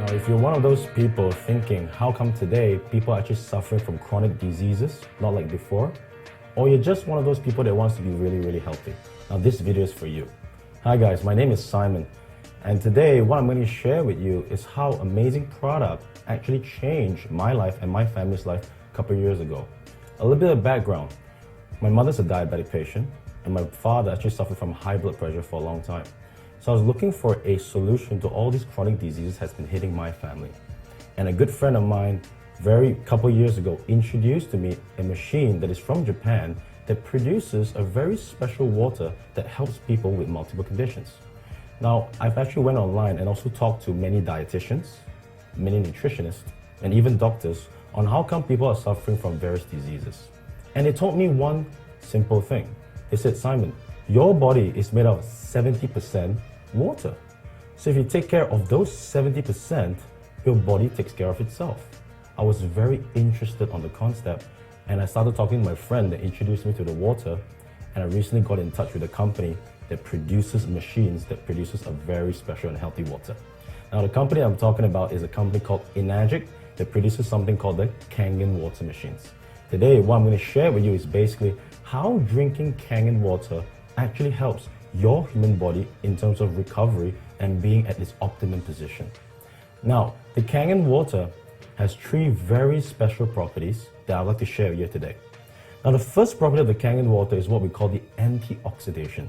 Now, if you're one of those people thinking, how come today people are actually suffering from chronic diseases, not like before, or you're just one of those people that wants to be really, really healthy, now this video is for you. Hi guys, my name is Simon, and today what I'm going to share with you is how amazing product actually changed my life and my family's life a couple of years ago. A little bit of background. My mother's a diabetic patient, and my father actually suffered from high blood pressure for a long time. So I was looking for a solution to all these chronic diseases that's been hitting my family. And a good friend of mine, couple years ago, introduced to me a machine that is from Japan that produces a very special water that helps people with multiple conditions. Now, I've actually went online and also talked to many dietitians, many nutritionists, and even doctors on how come people are suffering from various diseases. And they told me one simple thing. They said, Simon, your body is made of 70% water. So if you take care of those 70%, your body takes care of itself. I was very interested on the concept, and I started talking to my friend that introduced me to the water, and I recently got in touch with a company that produces machines that produces a very special and healthy water. Now the company I'm talking about is a company called Enagic that produces something called the Kangen water machines. Today, what I'm going to share with you is basically how drinking Kangen water actually helps your human body in terms of recovery and being at its optimum position. Now, the Kangen water has three very special properties that I'd like to share with you today. Now, the first property of the Kangen water is what we call the antioxidation.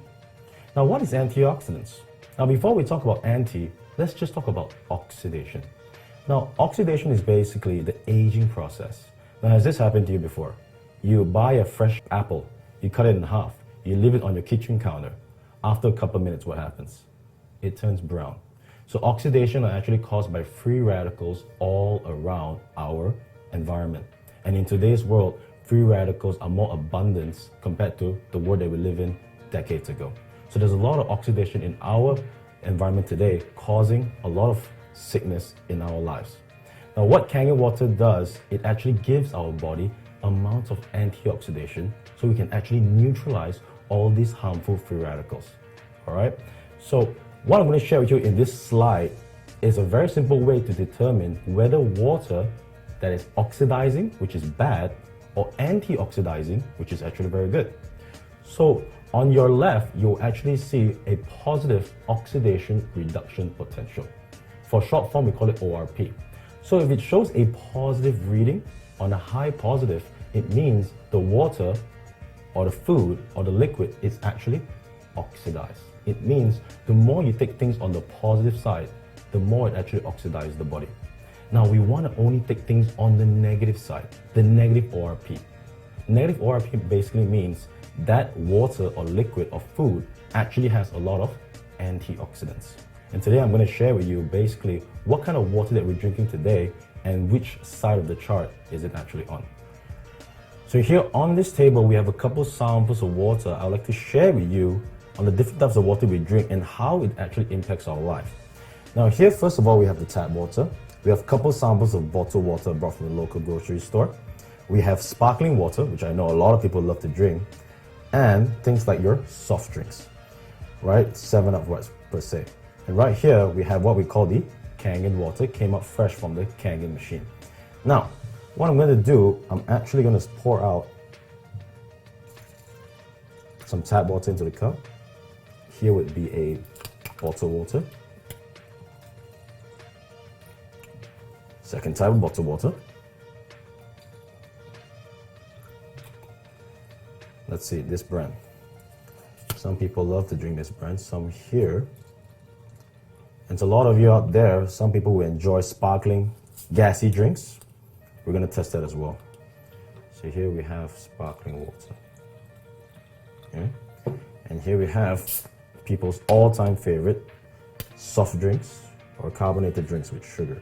Now, what is antioxidants? Now, before we talk about anti, let's just talk about oxidation. Now, oxidation is basically the aging process. Now, has this happened to you before? You buy a fresh apple, you cut it in half, you leave it on your kitchen counter. After a couple of minutes, what happens? It turns brown. So oxidation are actually caused by free radicals all around our environment. And in today's world, free radicals are more abundant compared to the world that we live in decades ago. So there's a lot of oxidation in our environment today, causing a lot of sickness in our lives. Now, what Kangen water does, it actually gives our body amounts of antioxidation so we can actually neutralize all these harmful free radicals. All right? So what I'm going to share with you in this slide is a very simple way to determine whether water that is oxidizing, which is bad, or antioxidizing, which is actually very good. So on your left, you'll actually see a positive oxidation reduction potential. For short form, we call it ORP. So if it shows a positive reading on a high positive, it means the water or the food or the liquid is actually oxidized. It means the more you take things on the positive side, the more it actually oxidizes the body. Now we want to only take things on the negative side, the negative ORP. Negative ORP basically means that water or liquid or food actually has a lot of antioxidants. And today I'm going to share with you basically what kind of water that we're drinking today and which side of the chart is it actually on. So here on this table, we have a couple samples of water I'd like to share with you on the different types of water we drink and how it actually impacts our life. Now here, first of all, we have the tap water. We have a couple samples of bottled water brought from the local grocery store. We have sparkling water, which I know a lot of people love to drink, and things like your soft drinks, right? 7-Up per se. And right here, we have what we call the Kangen water, came out fresh from the Kangen machine. Now, what I'm going to do, I'm actually going to pour out some tap water into the cup. Here would be a bottled water. Second type of bottled water. Let's see, this brand. Some people love to drink this brand, some here. And to a lot of you out there, some people will enjoy sparkling, gassy drinks. We're going to test that as well. So here we have sparkling water. Okay. And here we have people's all-time favorite, soft drinks or carbonated drinks with sugar.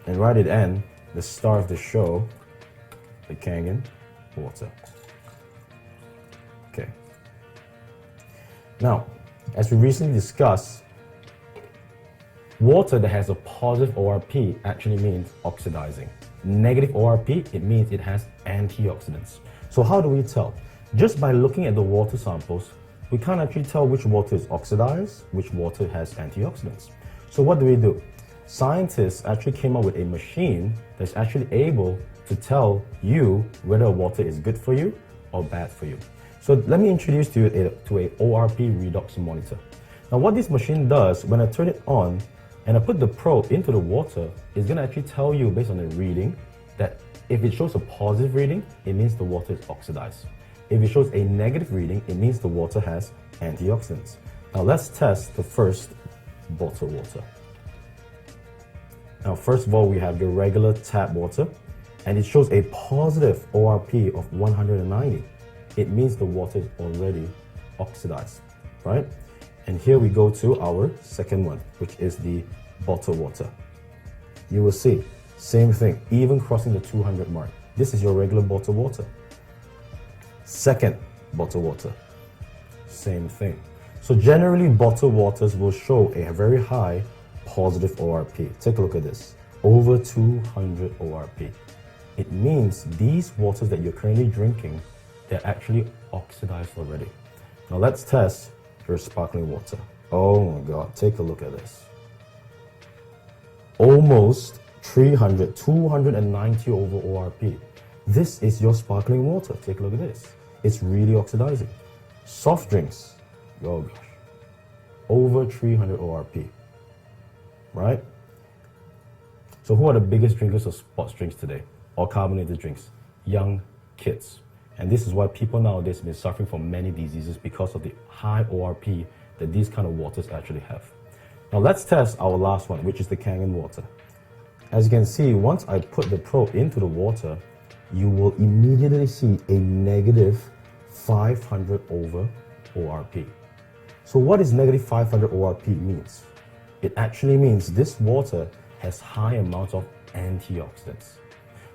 And right at the end, the star of the show, the Kangen water. Okay. Now, as we recently discussed, water that has a positive ORP actually means oxidizing. Negative ORP, it means it has antioxidants. So how do we tell? Just by looking at the water samples, we can't actually tell which water is oxidized, which water has antioxidants. So what do? scientists actually came up with a machine that's actually able to tell you whether water is good for you or bad for you. So let me introduce to you to a ORP redox monitor. Now what this machine does, when I turn it on and I put the probe into the water, it's going to actually tell you based on the reading that if it shows a positive reading, it means the water is oxidized. If it shows a negative reading, it means the water has antioxidants. Now let's test the first bottled water. Now first of all, we have your regular tap water, and it shows a positive ORP of 190. It means the water is already oxidized, right? And here we go to our second one, which is the bottled water. You will see, same thing, even crossing the 200 mark. This is your regular bottled water. Second bottled water, same thing. So generally bottled waters will show a very high positive ORP. Take a look at this, over 200 ORP. It means these waters that you're currently drinking, they're actually oxidized already. Now let's test your sparkling water. Oh my God, take a look at this. Almost 300, 290 over ORP. This is your sparkling water. Take a look at this. It's really oxidizing. Soft drinks, oh gosh, over 300 ORP, right? So who are the biggest drinkers of sports drinks today or carbonated drinks? Young kids. And this is why people nowadays have been suffering from many diseases because of the high ORP that these kind of waters actually have. Now let's test our last one, which is the Kangen water. As you can see, once I put the probe into the water, you will immediately see a negative 500 over ORP. So what is negative 500 ORP means? It actually means this water has high amounts of antioxidants.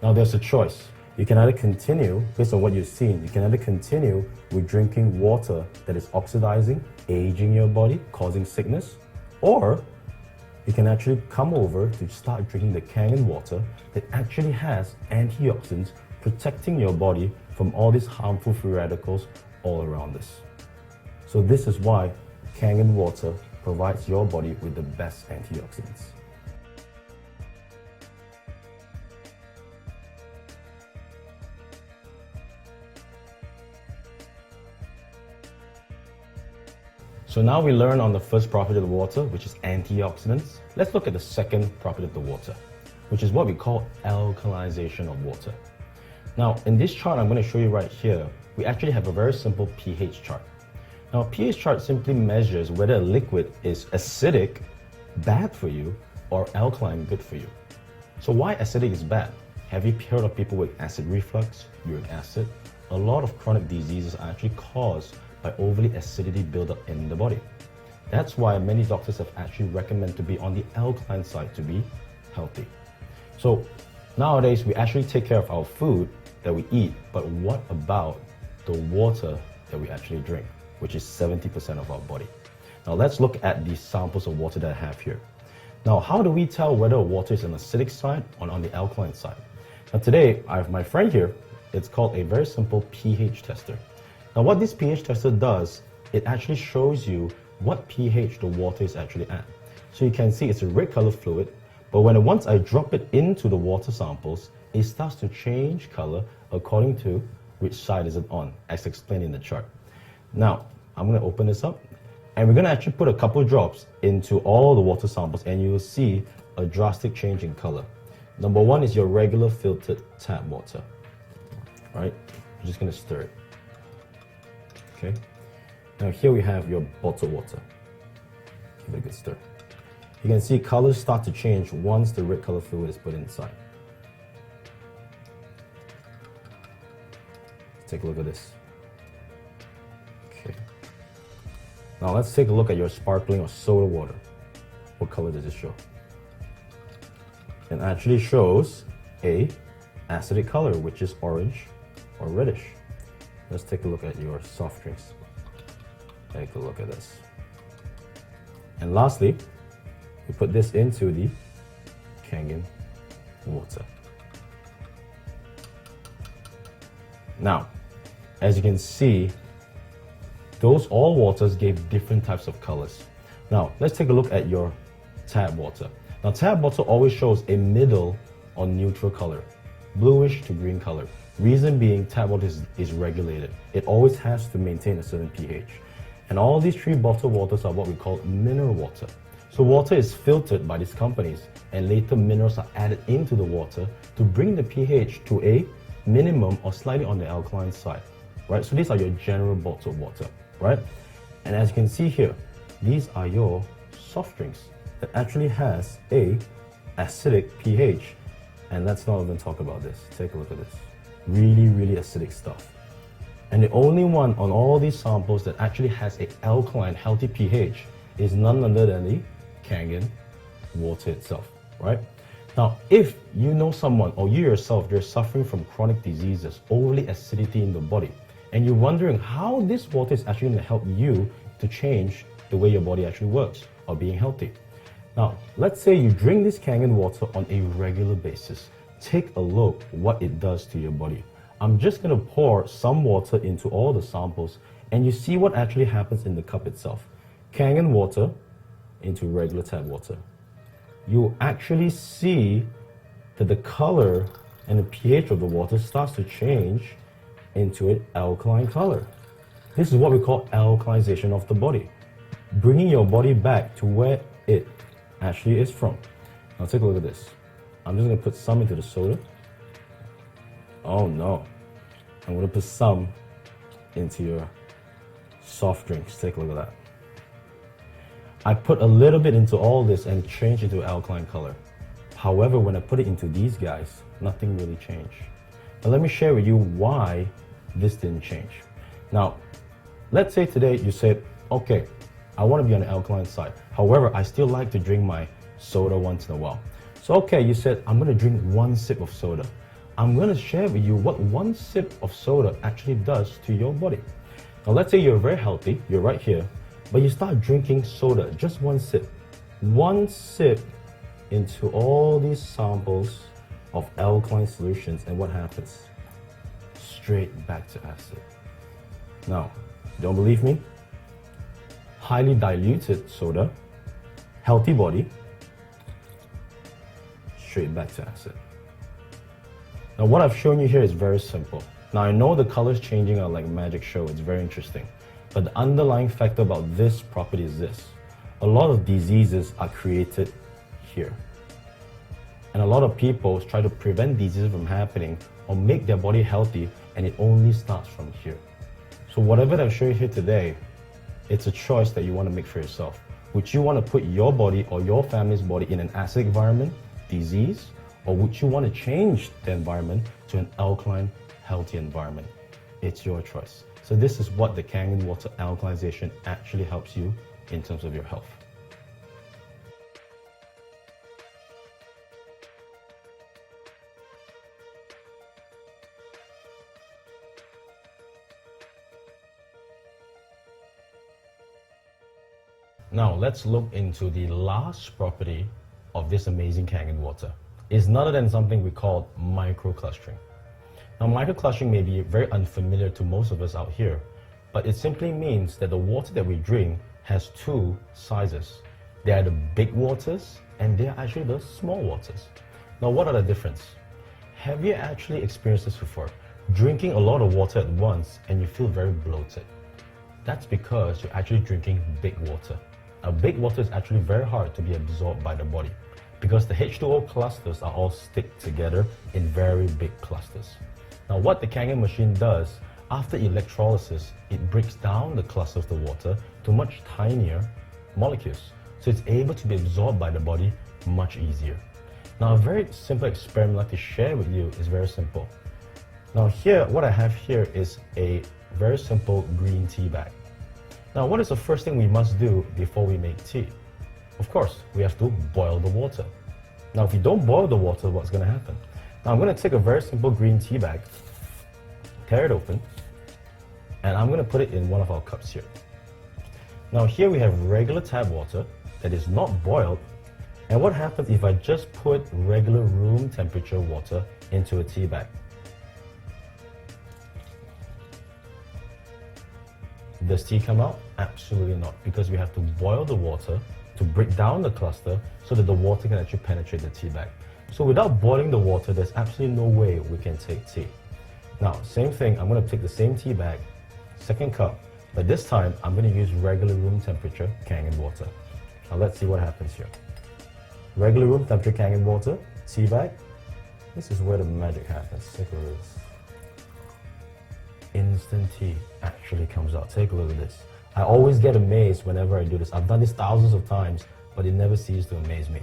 Now there's a choice. You can either continue, based on what you've seen, you can either continue with drinking water that is oxidizing, aging your body, causing sickness, or you can actually come over to start drinking the Kangen water that actually has antioxidants protecting your body from all these harmful free radicals all around us. So this is why Kangen water provides your body with the best antioxidants. So now we learn on the first property of the water, which is antioxidants. Let's look at the second property of the water, which is what we call alkalization of water. Now, in this chart I'm going to show you right here, we actually have a very simple pH chart. Now, a pH chart simply measures whether a liquid is acidic, bad for you, or alkaline, good for you. So why acidic is bad? Have you heard of people with acid reflux, uric acid? A lot of chronic diseases are actually caused by overly acidity buildup in the body. That's why many doctors have actually recommended to be on the alkaline side to be healthy. So nowadays we actually take care of our food that we eat, but what about the water that we actually drink, which is 70% of our body? Now let's look at the samples of water that I have here. Now, how do we tell whether water is on the acidic side or on the alkaline side? Now today I have my friend here. It's called a very simple pH tester. Now what this pH tester does, it actually shows you what pH the water is actually at. So you can see it's a red color fluid, but once I drop it into the water samples, it starts to change color according to which side is it on, as explained in the chart. Now, I'm going to open this up, and we're going to actually put a couple drops into all the water samples, and you will see a drastic change in color. Number one is your regular filtered tap water, right? I'm just going to stir it. Okay. Now here we have your bottled water. Give it a good stir. You can see colors start to change once the red color fluid is put inside. Let's take a look at this. Okay. Now let's take a look at your sparkling or soda water. What color does it show? It actually shows a acidic color, which is orange or reddish. Let's take a look at your soft drinks. Take a look at this. And lastly, we put this into the Kangen water. Now, as you can see, those all waters gave different types of colors. Now, let's take a look at your tap water. Now, tap water always shows a middle or neutral color, bluish to green color. Reason being, tap water is regulated. It always has to maintain a certain pH. And all these 3 bottled waters are what we call mineral water. So water is filtered by these companies, and later minerals are added into the water to bring the pH to a minimum or slightly on the alkaline side, right? So these are your general bottled water, right? And as you can see here, these are your soft drinks that actually has a acidic pH. And let's not even talk about this. Take a look at this. Really, really acidic stuff. And the only one on all these samples that actually has an alkaline, healthy pH is none other than the Kangen water itself, right? Now, if you know someone or you yourself, you're suffering from chronic diseases, overly acidity in the body, and you're wondering how this water is actually going to help you to change the way your body actually works or being healthy. Now, let's say you drink this Kangen water on a regular basis. Take a look what it does to your body. I'm just going to pour some water into all the samples and you see what actually happens in the cup itself. Kangen water into regular tap water. You actually see that the color and the pH of the water starts to change into an alkaline color. This is what we call alkalization of the body, bringing your body back to where it actually is from. Now take a look at this. I'm just going to put some into the soda. Oh no. I'm going to put some into your soft drinks. Take a look at that. I put a little bit into all this and changed into alkaline color. However, when I put it into these guys, nothing really changed. Now let me share with you why this didn't change. Now, let's say today you said, okay, I want to be on the alkaline side. However, I still like to drink my soda once in a while. So okay, you said, I'm going to drink 1 sip of soda. I'm going to share with you what 1 sip of soda actually does to your body. Now let's say you're very healthy, you're right here, but you start drinking soda, just 1 sip. 1 sip into all these samples of alkaline solutions, and what happens? Straight back to acid. Now, don't believe me? Highly diluted soda, healthy body, straight back to acid. Now what I've shown you here is very simple. Now I know the colors changing are like a magic show, it's very interesting. But the underlying factor about this property is this. A lot of diseases are created here. And a lot of people try to prevent diseases from happening or make their body healthy, and it only starts from here. So whatever that I've shown you here today, it's a choice that you want to make for yourself. Would you want to put your body or your family's body in an acidic environment, disease, or would you want to change the environment to an alkaline, healthy environment? It's your choice. So this is what the Kangen water alkalization actually helps you in terms of your health. Now let's look into the last property of this amazing Kangen water. It's none other than something we call MicroClustering. Now MicroClustering may be very unfamiliar to most of us out here, but it simply means that the water that we drink has 2 sizes. They are the big waters and they are actually the small waters. Now what are the difference? Have you actually experienced this before? Drinking a lot of water at once and you feel very bloated. That's because you're actually drinking big water. Now big water is actually very hard to be absorbed by the body because the H2O clusters are all stick together in very big clusters. Now what the Kangen machine does, after electrolysis, it breaks down the cluster of the water to much tinier molecules. So it's able to be absorbed by the body much easier. Now a very simple experiment I'd like to share with you is very simple. Now here, what I have here is a very simple green tea bag. Now what is the first thing we must do before we make tea? Of course, we have to boil the water. Now if you don't boil the water, what's going to happen? Now I'm going to take a very simple green tea bag, tear it open, and I'm going to put it in one of our cups here. Now here we have regular tap water that is not boiled, and what happens if I just put regular room temperature water into a tea bag? Does tea come out? Absolutely not, because we have to boil the water to break down the cluster so that the water can actually penetrate the tea bag. So without boiling the water, there's absolutely no way we can take tea. Now, same thing, I'm going to take the same tea bag, second cup, but this time I'm going to use regular room temperature Kangen water. Now let's see what happens here. Regular room temperature Kangen water, tea bag. This is where the magic happens. Take a look at this. Instant tea actually comes out. Take a look at this. I always get amazed whenever I do this. I've done this thousands of times, but it never ceases to amaze me.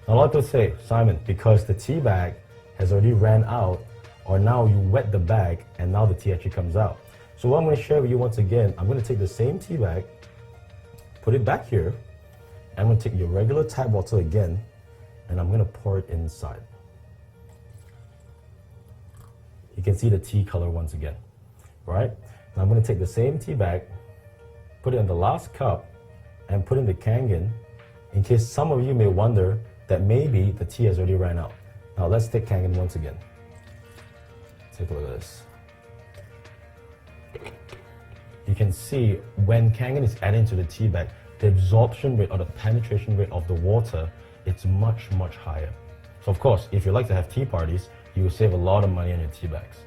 Now, a lot of people say, Simon, because the tea bag has already ran out, or now you wet the bag and now the tea actually comes out. So what I'm going to share with you once again, I'm going to take the same tea bag, put it back here, and I'm going to take your regular tap water again, and I'm going to pour it inside. You can see the tea color once again, right? Now I'm going to take the same tea bag, put it in the last cup, and put in the Kangen, in case some of you may wonder that maybe the tea has already ran out. Now let's take Kangen once again. Take a look at this. You can see when Kangen is added into the tea bag, the absorption rate or the penetration rate of the water, it's much, much higher. So of course, if you like to have tea parties, you will save a lot of money on your tea bags.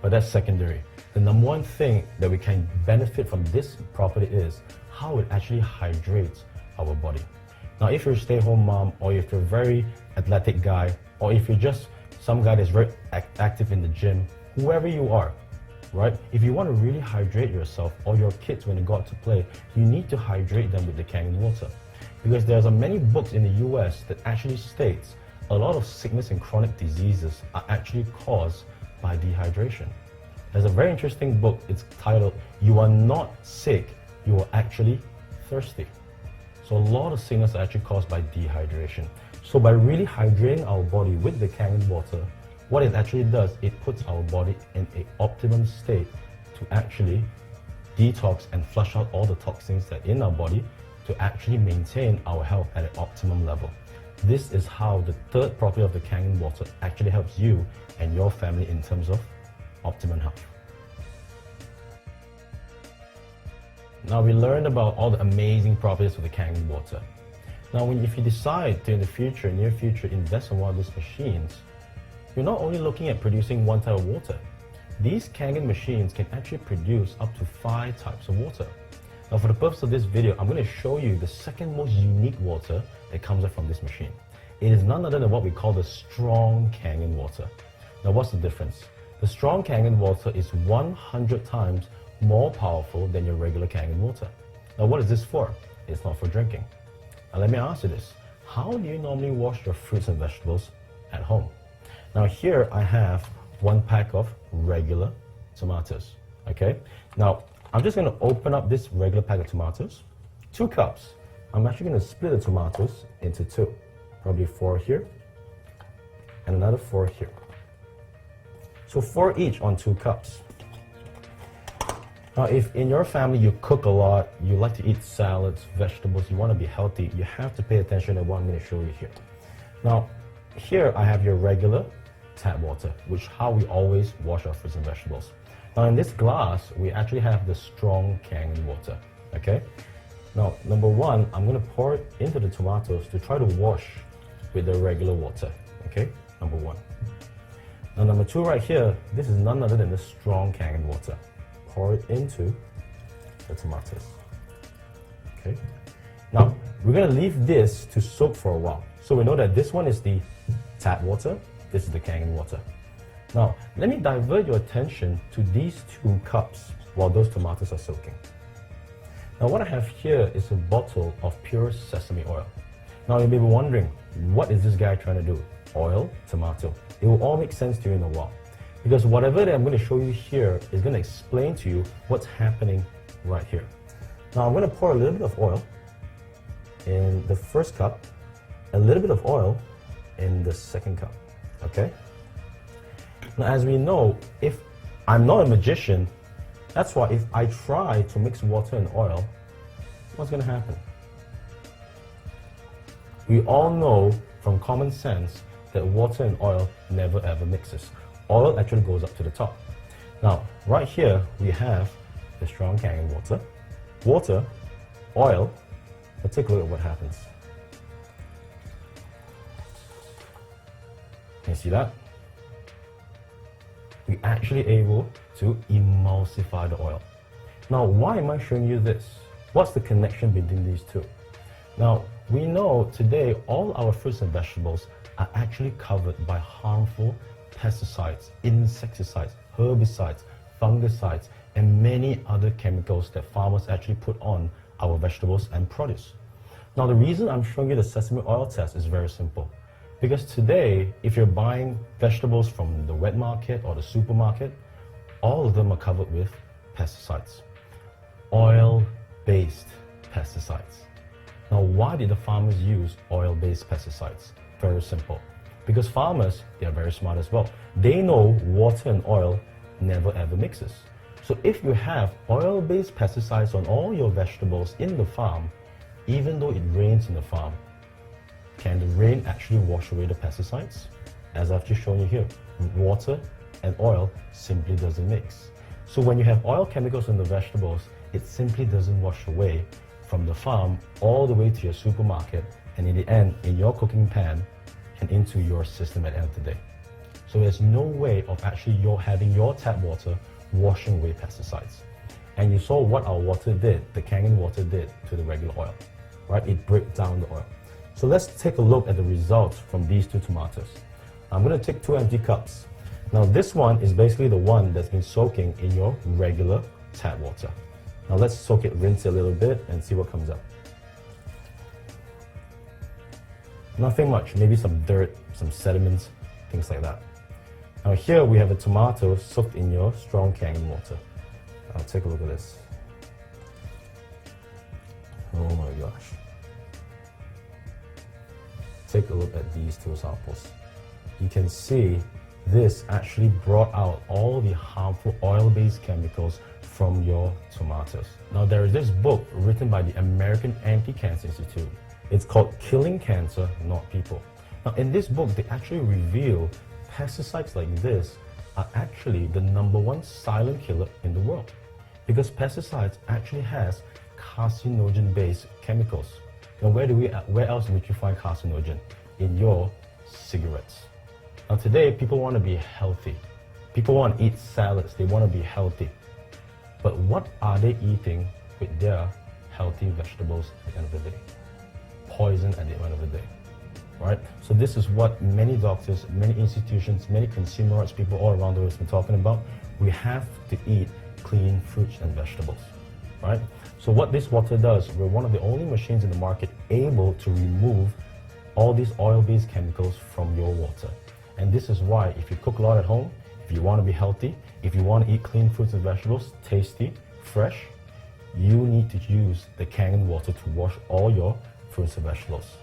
But that's secondary. The number one thing that we can benefit from this property is how it actually hydrates our body. Now, if you're a stay-at-home mom, or if you're a very athletic guy, or if you're just some guy that's very active in the gym, whoever you are, right? If you want to really hydrate yourself or your kids when they go out to play, you need to hydrate them with the Kangen water. Because there's many books in the US that actually states a lot of sickness and chronic diseases are actually caused by dehydration. There's a very interesting book, it's titled, You Are Not Sick, You Are Actually Thirsty. So a lot of sickness are actually caused by dehydration. So by really hydrating our body with the Kangen water, what it actually does, it puts our body in an optimum state to actually detox and flush out all the toxins that are in our body to actually maintain our health at an optimum level. This is how the third property of the Kangen water actually helps you and your family in terms of optimum health. Now we learned about all the amazing properties of the Kangen water. Now if you decide to in the future, near future, invest in one of these machines, you're not only looking at producing one type of water. These Kangen machines can actually produce up to 5 types of water. Now for the purpose of this video, I'm going to show you the second most unique water that comes out from this machine. It is none other than what we call the strong Kangen water. Now what's the difference? The strong Kangen water is 100 times more powerful than your regular Kangen water. Now what is this for? It's not for drinking. Now let me ask you this. How do you normally wash your fruits and vegetables at home? Now here I have 1 pack of regular tomatoes, okay? Now I'm just going to open up this regular pack of tomatoes, 2 cups. I'm actually going to split the tomatoes into 2, probably 4 here and another 4 here. So 4 each on 2 cups. Now if in your family you cook a lot, you like to eat salads, vegetables, you want to be healthy, you have to pay attention to what I'm going to show you here. Now here I have your regular tap water, which is how we always wash our fruits and vegetables. Now in this glass, we actually have the strong Kangen water, okay? Now, number 1, I'm going to pour it into the tomatoes to try to wash with the regular water, okay? Number 1. Now number 2 right here, this is none other than the strong Kangen water. Pour it into the tomatoes, okay? Now, we're going to leave this to soak for a while. So we know that this one is the tap water, this is the Kangen water. Now, let me divert your attention to these 2 cups while those tomatoes are soaking. Now, what I have here is a bottle of pure sesame oil. Now, you may be wondering, what is this guy trying to do? Oil, tomato. It will all make sense to you in a while. Because whatever that I'm going to show you here is going to explain to you what's happening right here. Now, I'm going to pour a little bit of oil in the first cup, a little bit of oil in the second cup, okay? Now, as we know, if I'm not a magician, that's why if I try to mix water and oil, what's going to happen? We all know from common sense that water and oil never ever mixes. Oil actually goes up to the top. Now, right here, we have the strong Kangen water. water, oil, let's take a look at what happens. Can you see that? We're actually able to emulsify the oil. Now, why am I showing you this? What's the connection between these two? Now, we know today all our fruits and vegetables are actually covered by harmful pesticides, insecticides, herbicides, fungicides, and many other chemicals that farmers actually put on our vegetables and produce. Now, the reason I'm showing you the sesame oil test is very simple. Because today, if you're buying vegetables from the wet market or the supermarket, all of them are covered with pesticides. Oil-based pesticides. Now, why did the farmers use oil-based pesticides? Very simple. Because farmers, they are very smart as well. They know water and oil never ever mixes. So if you have oil-based pesticides on all your vegetables in the farm, even though it rains in the farm, can the rain actually wash away the pesticides? As I've just shown you here, water and oil simply doesn't mix. So when you have oil chemicals in the vegetables, it simply doesn't wash away from the farm all the way to your supermarket, and in the end, in your cooking pan and into your system at the end of the day. So there's no way of actually having your tap water washing away pesticides. And you saw what our water did, the Kangen water did to the regular oil, right? It breaks down the oil. So let's take a look at the results from these two tomatoes. I'm going to take 2 empty cups. Now this one is basically the one that's been soaking in your regular tap water. Now let's soak it, rinse it a little bit and see what comes up. Nothing much, maybe some dirt, some sediments, things like that. Now here we have a tomato soaked in your strong Kangen water. I'll take a look at this. Oh my gosh. Take a look at these two samples. You can see this actually brought out all the harmful oil-based chemicals from your tomatoes. Now there is this book written by the American Anti-Cancer Institute. It's called Killing Cancer, Not People. Now in this book, they actually reveal pesticides like this are actually the #1 silent killer in the world. Because pesticides actually has carcinogen-based chemicals. Now where else would you find carcinogen? In your cigarettes. Now today, people want to be healthy. People want to eat salads, they want to be healthy. But what are they eating with their healthy vegetables at the end of the day? Poison at the end of the day, right? So this is what many doctors, many institutions, many consumer rights people all around the world have been talking about. We have to eat clean fruits and vegetables, right? So what this water does, we're one of the only machines in the market able to remove all these oil-based chemicals from your water. And this is why if you cook a lot at home, if you want to be healthy, if you want to eat clean fruits and vegetables, tasty, fresh, you need to use the Kangen water to wash all your fruits and vegetables.